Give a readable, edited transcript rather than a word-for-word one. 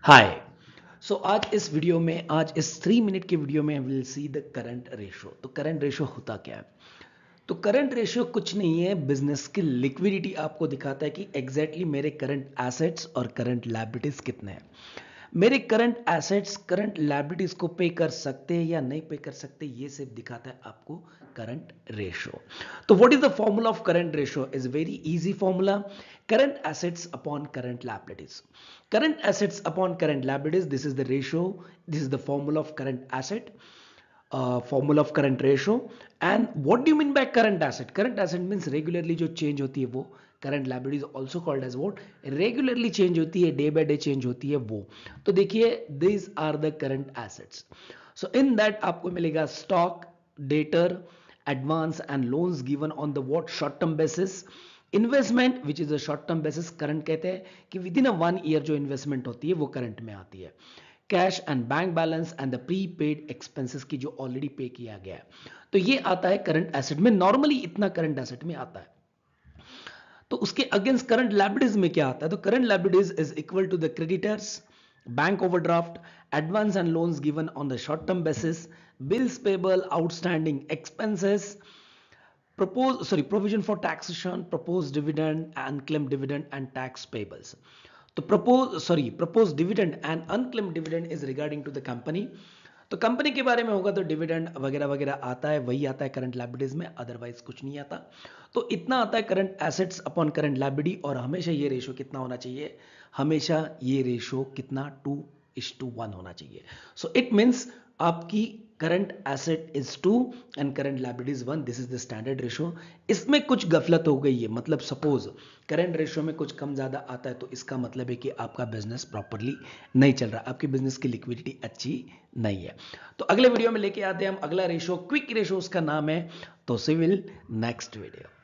हाय। आज इस वीडियो में, आज इस 3 मिनट के वीडियो में will see the current ratio. तो करंट रेशो होता क्या है? तो करंट रेशो कुछ नहीं है, बिजनेस की लिक्विडिटी आपको दिखाता है कि एग्जैक्टली मेरे करंट एसेट्स और करंट लायबिलिटीज कितने हैं। मेरे करंट एसेट्स करंट लायबिलिटीज को पे कर सकते हैं या नहीं पे कर सकते, ये सिर्फ दिखाता है आपको करंट रेशो। तो what is the formula of current ratio? Is very easy formula, current assets upon current liabilities. Current assets upon current liabilities, this is the ratio, this is the formula of current asset, formula of current ratio. And what do you mean by current asset? Current asset means regularly जो change होती है वो। current liabilities also called as what? regularly change होती है, day by day change होती है वो। तो देखिए, these are the current assets. So in that आपको मिलेगा stock, debtor, advance and loans given on the what? short term basis. Investment which is a short term basis, current कहते हैं कि विद इन अ 1 ईयर जो investment होती है वो current में आती है। Cash and bank balance and the pre paid expenses की जो ऑलरेडी पे किया गया है, तो ये आता है करंट एसेट में। नॉर्मली इतना करंट एसेट में आता है। तो उसके अगेंस्ट करंट लायबिलिटीज में क्या आता है? तो current liabilities is equal to the creditors, bank overdraft, advance and loans given on the short term basis, bills payable, outstanding expenses, provision for taxation, proposed dividend, unclaimed dividend and tax payables. तो proposed dividend and unclaimed dividend is regarding to the company. तो company के बारे में होगा तो dividend वगैरह वगैरह आता है, वही आता है करंट लायबिलिटीज में, अदरवाइज कुछ नहीं आता। तो इतना आता है current assets upon current liability. और हमेशा ये रेशो कितना होना चाहिए? हमेशा ये रेशो कितना? 2:1 होना चाहिए। सो इट मीन्स आपकी current asset is 2 and current liabilities 1। This is the standard ratio. इसमें कुछ गफलत हो गई है, मतलब सपोज करंट रेशो में कुछ कम ज्यादा आता है तो इसका मतलब है कि आपका बिजनेस प्रॉपरली नहीं चल रहा, आपकी बिजनेस की लिक्विडिटी अच्छी नहीं है। तो अगले वीडियो में लेके आते हैं हम अगला रेशो, क्विक रेशो उसका नाम है। तो सी विल नेक्स्ट वीडियो।